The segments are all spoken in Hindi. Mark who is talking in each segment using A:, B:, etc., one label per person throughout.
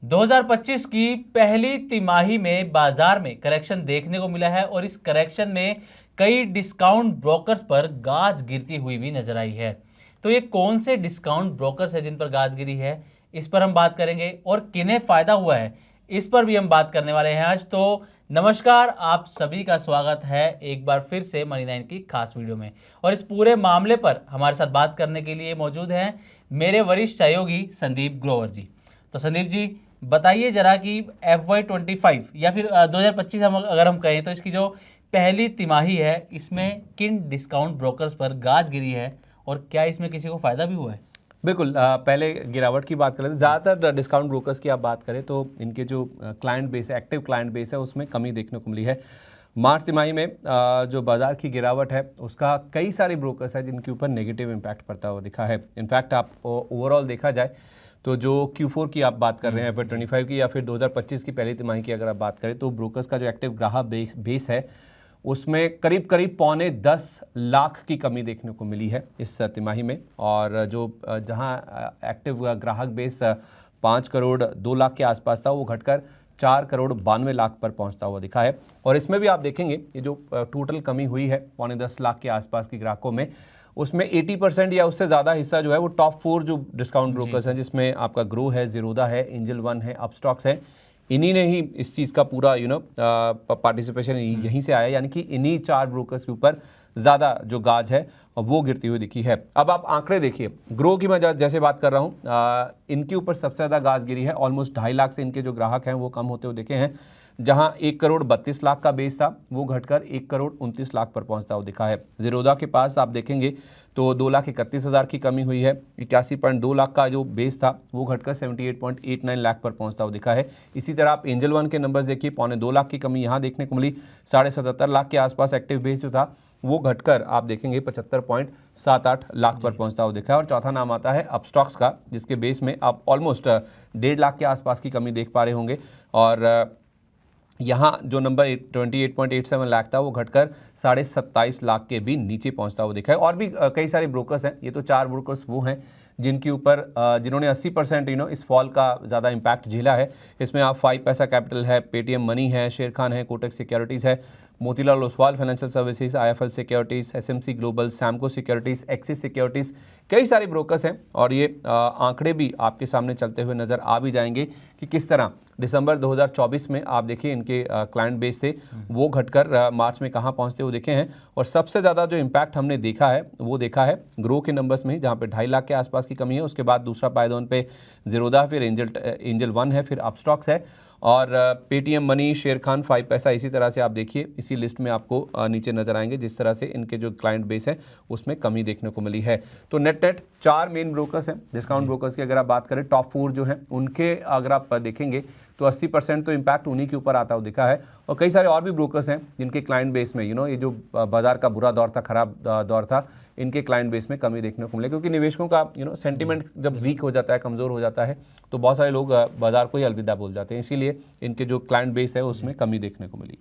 A: 2025 की पहली तिमाही में बाजार में करेक्शन देखने को मिला है और इस करेक्शन में कई डिस्काउंट ब्रोकर्स पर गाज गिरती हुई भी नजर आई है। तो ये कौन से डिस्काउंट ब्रोकर्स है जिन पर गाज गिरी है, इस पर हम बात करेंगे और किन्हें फायदा हुआ है इस पर भी हम बात करने वाले हैं आज। तो नमस्कार, आप सभी का स्वागत है एक बार फिर से मनी 9 की खास वीडियो में। और इस पूरे मामले पर हमारे साथ बात करने के लिए मौजूद हैं मेरे वरिष्ठ सहयोगी संदीप ग्रोवर जी। तो संदीप जी, बताइए जरा कि FY25 या फिर 2025 अगर हम कहें तो इसकी जो पहली तिमाही है इसमें किन डिस्काउंट ब्रोकर्स पर गाज गिरी है और क्या इसमें किसी को फायदा भी हुआ है?
B: बिल्कुल। पहले गिरावट की बात करें तो ज़्यादातर डिस्काउंट ब्रोकर्स की आप बात करें तो इनके जो क्लाइंट बेस है, एक्टिव क्लाइंट बेस है, उसमें कमी देखने को मिली है। मार्च तिमाही में जो बाजार की गिरावट है उसका कई सारे ब्रोकर्स हैं जिनके ऊपर नेगेटिव इम्पैक्ट पड़ता हुआ दिखा है। इनफैक्ट आप ओवरऑल देखा जाए तो जो Q4 की आप बात कर रहे हैं, FY25 की या फिर 2025 की पहली तिमाही की अगर आप बात करें तो ब्रोकर्स का जो एक्टिव ग्राहक बेस है उसमें करीब करीब 9.10 लाख की कमी देखने को मिली है इस तिमाही में। और जो जहां एक्टिव ग्राहक बेस 5 करोड़ 2 लाख के आसपास था वो घटकर 4 करोड़ 92 लाख पर पहुंचता हुआ दिखा है। और इसमें भी आप देखेंगे ये जो टोटल कमी हुई है 9.10 लाख के आसपास के ग्राहकों में, उसमें 80% या उससे ज़्यादा हिस्सा जो है वो टॉप 4 जो डिस्काउंट ब्रोकर्स हैं, जिसमें आपका ग्रो है, ज़ीरोधा है, एंजल वन है, अपस्टॉक्स है, इन्हीं ने ही इस चीज़ का पूरा पार्टिसिपेशन यहीं से आया। यानी कि इन्हीं 4 ब्रोकर्स के ऊपर ज़्यादा जो गाज है वो गिरती हुई दिखी है। अब आप आंकड़े देखिए, ग्रो की मैं जैसे बात कर रहा हूँ, इनके ऊपर सबसे ज़्यादा गाज गिरी है। ऑलमोस्ट 2.5 लाख से इनके जो ग्राहक हैं वो कम होते हुए दिखे हैं। जहां 1 करोड़ 32 लाख का बेस था वो घटकर 1 करोड़ 29 लाख पर पहुंचता हुआ दिखा है। ज़ीरोधा के पास आप देखेंगे तो 2,31,000 की कमी हुई है। 81.2 लाख का जो बेस था वो घटकर 78.89 लाख पर पहुंचता हुआ दिखा है। इसी तरह आप एंजल वन के नंबर्स देखिए, 2.25 लाख की कमी यहाँ देखने को मिली। 77.5 लाख के आसपास एक्टिव बेस जो था वो घटकर आप देखेंगे 75.78 लाख पर पहुंचता हुआ दिखा है। और चौथा नाम आता है अपस्टॉक्स का, जिसके बेस में आप ऑलमोस्ट 1.5 लाख के आसपास की कमी देख पा रहे होंगे। और यहाँ जो नंबर 28.87 लाख था वो घटकर 27.5 लाख के भी नीचे पहुंचता हुआ दिखा है। और भी कई सारे ब्रोकर्स हैं। ये तो 4 ब्रोकर्स वो हैं जिनके ऊपर जिन्होंने 80% इस फॉल का ज़्यादा इम्पैक्ट झेला है। इसमें आप 5 पैसा कैपिटल है, पेटीएम मनी है, शेर खान है, कोटक सिक्योरिटीज़ है, Motilal Oswal financial services, IIFL securities, SMC global, Samco securities, axis securities, कई सारे ब्रोकर्स हैं। और ये आंकड़े भी आपके सामने चलते हुए नज़र आ भी जाएंगे कि किस तरह दिसंबर 2024 में आप देखिए इनके क्लाइंट बेस थे वो घटकर मार्च में कहाँ पहुँचते हुए देखे हैं। और सबसे ज़्यादा जो इम्पैक्ट हमने देखा है वो देखा है ग्रो के नंबर्स में ही, जहाँ पे 2.5 लाख के आसपास की कमी है। उसके बाद दूसरा पायदान पे ज़ीरोधा, फिर एंजल वन है, फिर अपस्टॉक्स है, और पेटीएम मनी, शेर खान, 5 पैसा। इसी तरह से आप देखिए इसी लिस्ट में आपको नीचे नजर आएंगे जिस तरह से इनके जो क्लाइंट बेस है उसमें कमी देखने को मिली है। तो नेट 4 मेन ब्रोकर्स हैं डिस्काउंट ब्रोकर्स की। अगर आप बात करें टॉप 4 जो हैं उनके अगर आप देखेंगे तो 80% तो इम्पैक्ट उन्हीं के ऊपर आता हुआ दिखा है। और कई सारे और भी ब्रोकर्स हैं जिनके क्लाइंट बेस में ये जो बाजार का बुरा दौर था, खराब दौर था, इनके क्लाइंट बेस में कमी देखने को मिले। क्योंकि निवेशकों का सेंटिमेंट जब वीक हो जाता है, कमज़ोर हो जाता है, तो बहुत सारे लोग बाजार को ही अलविदा बोल जाते हैं। इसीलिए इनके जो क्लाइंट बेस है उसमें कमी देखने को मिली।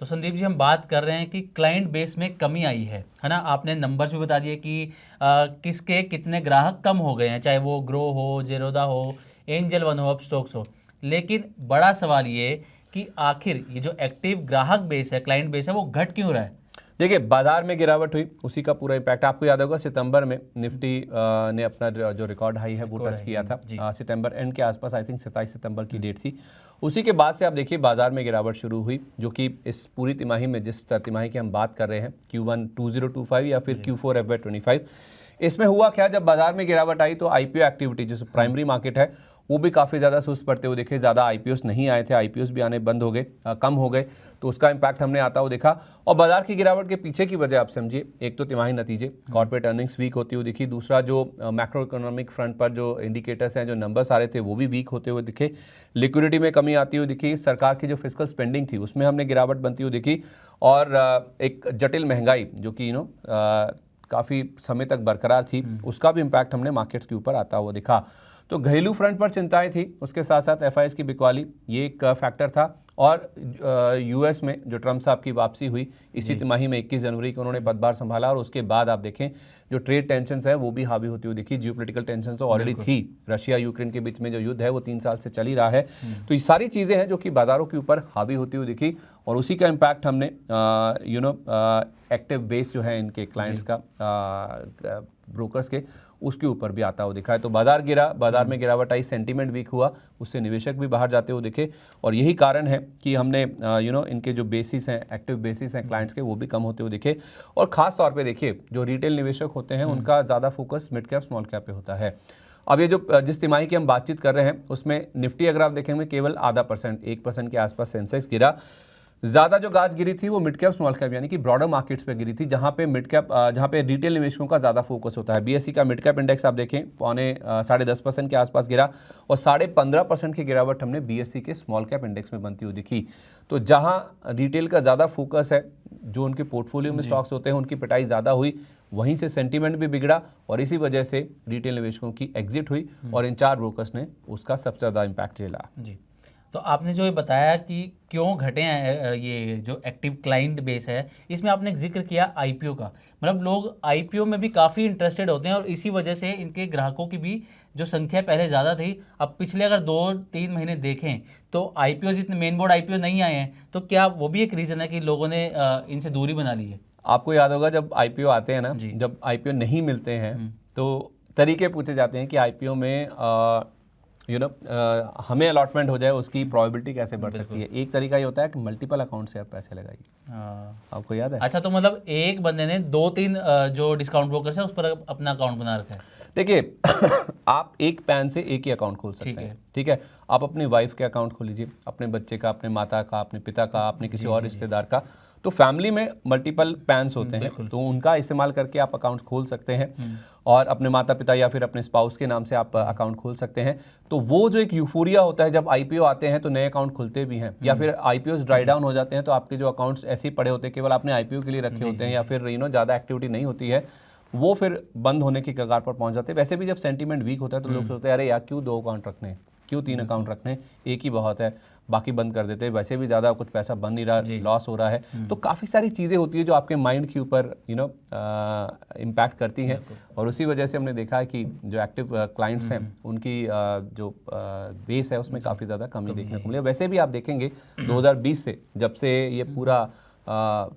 A: तो संदीप जी, हम बात कर रहे हैं कि क्लाइंट बेस में कमी आई है ना। आपने नंबर्स भी बता दिए कि किसके कितने ग्राहक कम हो गए हैं, चाहे वो ग्रो हो, जेरोदा हो, एंजल वन हो, अपस्टॉक्स हो। लेकिन बड़ा सवाल ये कि आखिर ये जो एक्टिव ग्राहक बेस है, क्लाइंट बेस है, वो घट क्यों रहा है?
B: देखिए, बाजार में गिरावट हुई, उसी का पूरा इम्पैक्ट आपको याद होगा। सितंबर में निफ्टी ने अपना जो रिकॉर्ड हाई है वो टच किया था। सितंबर एंड के आसपास, आई थिंक 27 सितंबर की डेट थी। उसी के बाद से आप देखिए बाजार में गिरावट शुरू हुई, जो कि इस पूरी तिमाही में, जिस तिमाही की हम बात कर रहे हैं, Q1 2025 या फिर Q4 FY25, इसमें हुआ क्या, जब बाजार में गिरावट आई तो IPO एक्टिविटी, जो प्राइमरी मार्केट है, वो भी काफ़ी ज़्यादा सुस्त पड़ते हुए दिखे। ज़्यादा IPOs नहीं आए थे, IPOs भी आने बंद हो गए, कम हो गए, तो उसका इम्पैक्ट हमने आता हुआ देखा। और बाजार की गिरावट के पीछे की वजह आप समझिए, एक तो तिमाही नतीजे, कॉर्पोरेट अर्निंग्स वीक होती हुई दिखी। दूसरा, जो मैक्रो इकोनॉमिक फ्रंट पर जो इंडिकेटर्स हैं, जो नंबर्स आ रहे थे, वो भी वीक होते हुए दिखे। लिक्विडिटी में कमी आती हुई दिखी। सरकार की जो फिस्कल स्पेंडिंग थी उसमें हमने गिरावट बनती हुई दिखी। और एक जटिल महंगाई जो कि काफ़ी समय तक बरकरार थी, उसका भी इम्पैक्ट हमने मार्केट्स के ऊपर आता हुआ दिखा। तो घरेलू फ्रंट पर चिंताएं थी, उसके साथ साथ FIs की बिकवाली, ये एक फैक्टर था। और US में जो ट्रम्प साहब की वापसी हुई इसी तिमाही में, 21 जनवरी को उन्होंने पदभार संभाला, और उसके बाद आप देखें जो ट्रेड टेंशन है वो भी हावी होती हुई दिखी। जियोपॉलिटिकल टेंशन तो ऑलरेडी थी, रशिया यूक्रेन के बीच में जो युद्ध है वो 3 साल से चल ही रहा है। तो ये सारी चीज़ें हैं जो कि बाजारों के ऊपर हावी होती हुई दिखी, और उसी का इम्पैक्ट हमने एक्टिव बेस जो है इनके क्लाइंट्स का, ब्रोकर्स के, उसके ऊपर भी आता हुआ दिखा है। तो बाजार गिरा, बाजार में गिरावट आई, सेंटीमेंट वीक हुआ, उससे निवेशक भी बाहर जाते हुए दिखे, और यही कारण है कि हमने इनके जो बेसिस हैं, एक्टिव बेसिस हैं क्लाइंट्स के, वो भी कम होते हुए दिखे। और खास तौर पे देखिए जो रिटेल निवेशक होते हैं उनका ज़्यादा focus mid cap small cap पे होता है। अब ये जो जिस तिमाही की हम बातचीत कर रहे हैं उसमें निफ्टी अगर आप देखेंगे केवल 0.5%, 1% के आसपास सेंसेक्स गिरा। ज़्यादा जो गाज गिरी थी वो मिड कैप स्मॉल कैप यानी कि ब्रॉडर मार्केट्स पे गिरी थी, जहाँ पे मिड कैप, जहाँ पे रिटेल निवेशकों का ज़्यादा फोकस होता है। बीएसई का मिड कैप इंडेक्स आप देखें 10.5% के आसपास गिरा, और 15.5% की गिरावट हमने बीएसई के स्मॉल कैप इंडेक्स में बनती हुई दिखी। तो जहाँ रिटेल का ज़्यादा फोकस है, जो उनके पोर्टफोलियो में स्टॉक्स होते हैं उनकी पिटाई ज़्यादा हुई, वहीं से सेंटीमेंट भी बिगड़ा, और इसी वजह से रिटेल निवेशकों की एग्जिट हुई, और इन 4 ब्रोकर्स ने उसका सबसे ज़्यादा इम्पैक्ट झेला।
A: जी, तो आपने जो ये बताया कि क्यों घटे हैं ये जो एक्टिव क्लाइंट बेस है, इसमें आपने एक जिक्र किया आईपीओ का। मतलब लोग आईपीओ में भी काफ़ी इंटरेस्टेड होते हैं, और इसी वजह से इनके ग्राहकों की भी जो संख्या पहले ज़्यादा थी, अब पिछले अगर 2-3 महीने देखें तो आईपीओ, जितने मेन बोर्ड आईपीओ नहीं आए हैं, तो क्या वो भी एक रीज़न है कि लोगों ने इनसे दूरी बना ली है?
B: आपको याद होगा जब आईपीओ आते हैं ना, जब आईपीओ नहीं मिलते हैं तो तरीके पूछे जाते हैं कि आईपीओ में हमें अलॉटमेंट हो जाए, उसकी प्रोबेबिलिटी कैसे बढ़ सकती है। एक तरीका ये होता है कि मल्टीपल अकाउंट से आप पैसे लगाइए। आपको याद है?
A: अच्छा, तो मतलब एक बंदे ने 2-3 जो डिस्काउंट ब्रोकर्स है उस पर अपना अकाउंट बना रखा है।
B: देखिए आप एक पैन से एक ही अकाउंट खोल सकते हैं, ठीक है। आप अपनी वाइफ के अकाउंट खोल लीजिए, अपने बच्चे का, अपने माता का, अपने पिता का, अपने किसी और रिश्तेदार का। तो फैमिली में मल्टीपल पैन्स होते हैं, तो उनका इस्तेमाल करके आप अकाउंट खोल सकते हैं, और अपने माता पिता या फिर अपने स्पाउस के नाम से आप अकाउंट खोल सकते हैं। तो वो जो एक यूफोरिया होता है जब आईपीओ आते हैं तो नए अकाउंट खुलते भी हैं, या फिर आईपीओ ड्राई डाउन हो जाते हैं तो आपके जो अकाउंट्स ऐसे ही पड़े होते हैं, केवल आपने आईपीओ के लिए रखे होते हैं, या फिर ज़्यादा एक्टिविटी नहीं होती है, वो फिर बंद होने की कगार पर पहुंच जाते हैं। वैसे भी जब सेंटीमेंट वीक होता है तो लोग सोचते हैं अरे यार क्यों 2 अकाउंट रखने हैं, क्यों 3 अकाउंट रखने हैं, एक ही बहुत है, बाकी बंद कर देते हैं, वैसे भी ज़्यादा कुछ पैसा बन नहीं रहा, लॉस हो रहा है। तो काफ़ी सारी चीज़ें होती है जो आपके माइंड के ऊपर इम्पैक्ट करती हैं, और उसी वजह से हमने देखा है कि जो एक्टिव क्लाइंट्स हैं उनकी जो बेस है उसमें काफ़ी ज़्यादा कमी देखने को मिली। वैसे भी आप देखेंगे 2020 से जब से ये पूरा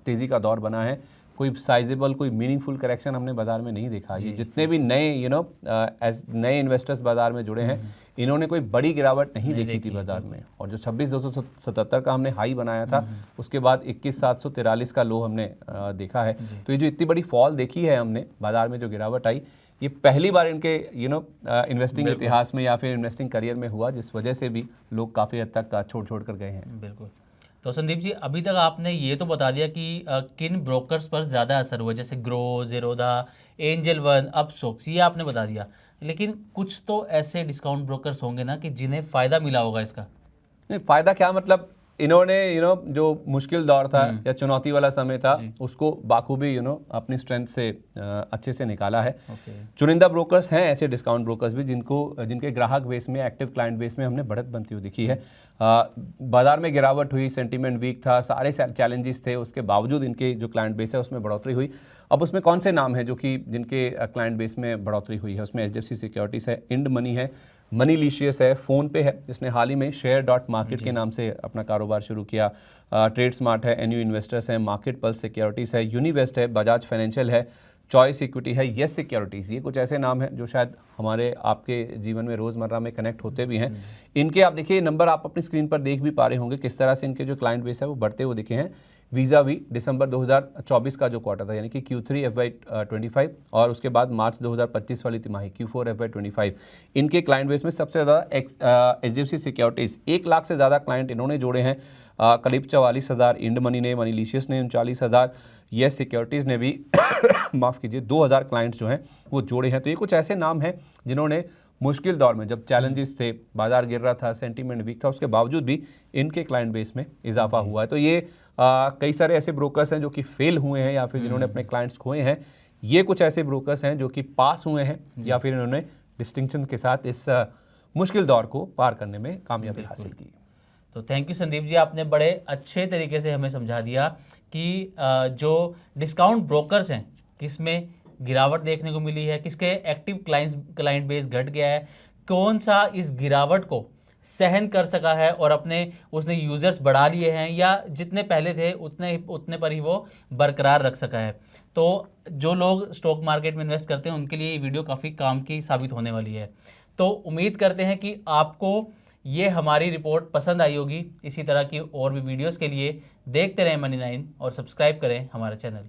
B: तेज़ी का दौर बना है, कोई साइजेबल, कोई मीनिंगफुल करेक्शन हमने बाजार में नहीं देखा। ये जितने भी नए नए इन्वेस्टर्स बाजार में जुड़े हैं, इन्होंने कोई बड़ी गिरावट नहीं देखी थी बाजार में। और जो 26,277 का हमने हाई बनाया था, उसके बाद 21,743 का लो हमने देखा है। तो ये जो इतनी बड़ी फॉल देखी है हमने बाजार में, जो गिरावट आई, ये पहली बार इनके इन्वेस्टिंग इतिहास में या फिर इन्वेस्टिंग करियर में हुआ, जिस वजह से भी लोग काफ़ी हद तक छोड़ कर गए हैं।
A: बिल्कुल। तो संदीप जी, अभी तक आपने ये तो बता दिया कि किन ब्रोकर्स पर ज़्यादा असर हुआ, जैसे grow, Zerodha, angel one, Upstox, ये आपने बता दिया, लेकिन कुछ तो ऐसे डिस्काउंट ब्रोकर्स होंगे ना कि जिन्हें फ़ायदा मिला होगा इसका।
B: नहीं, फ़ायदा क्या, मतलब इन्होंने जो मुश्किल दौर था या चुनौती वाला समय था, उसको बाखूबी अपनी स्ट्रेंथ से अच्छे से निकाला है। चुनिंदा ब्रोकर्स हैं ऐसे डिस्काउंट ब्रोकर्स भी जिनके ग्राहक बेस में, एक्टिव क्लाइंट बेस में हमने बढ़त बनती हुई दिखी है। बाजार में गिरावट हुई, सेंटीमेंट वीक था, सारे चैलेंजेस थे, उसके बावजूद इनके जो क्लाइंट बेस है उसमें बढ़ोतरी हुई। अब उसमें कौन से नाम हैं जो कि जिनके क्लाइंट बेस में बढ़ोतरी हुई है? उसमें HDFC सिक्योरिटीज़ है, इंड मनी है, मनीलिशियस है, फ़ोन पे है जिसने हाल ही में शेयर.मार्केट के नाम से अपना कारोबार शुरू किया, ट्रेड स्मार्ट है, NU इन्वेस्टर्स है, मार्केट पल्स सिक्योरिटीज़ है, यूनिवेस्ट है, बजाज फाइनेंशियल है, चॉइस इक्विटी है, येस सिक्योरिटीज़। ये कुछ ऐसे नाम हैं जो शायद हमारे आपके जीवन में रोज़मर्रा में कनेक्ट होते भी हैं। इनके आप देखिए नंबर आप अपनी स्क्रीन पर देख भी पा रहे होंगे किस तरह से इनके जो क्लाइंट बेस है वो बढ़ते हुए दिखे हैं वीज़ा वी दिसंबर 2024 का जो क्वार्टर था, यानी कि Q3 FY25, और उसके बाद मार्च 2025 वाली तिमाही Q4 FY25। इनके क्लाइंट बेस में सबसे ज़्यादा HDFC सिक्योरिटीज़ 1 लाख से ज़्यादा क्लाइंट इन्होंने जोड़े हैं, करीब 44,000 इंड मनी ने, मनीलिशियस ने 39,000, येस सिक्योरिटीज़ ने भी माफ़ कीजिए 2,000 क्लाइंट्स जो हैं वो जोड़े हैं। तो ये कुछ ऐसे नाम हैं जिन्होंने मुश्किल दौर में, जब चैलेंजेस थे, बाजार गिर रहा था, सेंटीमेंट वीक था, उसके बावजूद भी इनके क्लाइंट बेस में इजाफा हुआ है। तो ये कई सारे ऐसे ब्रोकर्स हैं जो कि फेल हुए हैं या फिर जिन्होंने अपने क्लाइंट्स खोए हैं। ये कुछ ऐसे ब्रोकर्स हैं जो कि पास हुए हैं या फिर इन्होंने डिस्टिंक्शन के साथ इस मुश्किल दौर को पार करने में कामयाबी हासिल की।
A: तो थैंक यू संदीप जी, आपने बड़े अच्छे तरीके से हमें समझा दिया कि जो डिस्काउंट ब्रोकर्स हैं किसमें गिरावट देखने को मिली है, किसके एक्टिव क्लाइंट बेस घट गया है, कौन सा इस गिरावट को सहन कर सका है और उसने यूजर्स बढ़ा लिए हैं, या जितने पहले थे उतने पर ही वो बरकरार रख सका है। तो जो लोग स्टॉक मार्केट में इन्वेस्ट करते हैं उनके लिए ये वीडियो काफ़ी काम की साबित होने वाली है। तो उम्मीद करते हैं कि आपको ये हमारी रिपोर्ट पसंद आई होगी। इसी तरह की और भी वीडियोस के लिए देखते रहें मनी9 और सब्सक्राइब करें हमारा चैनल।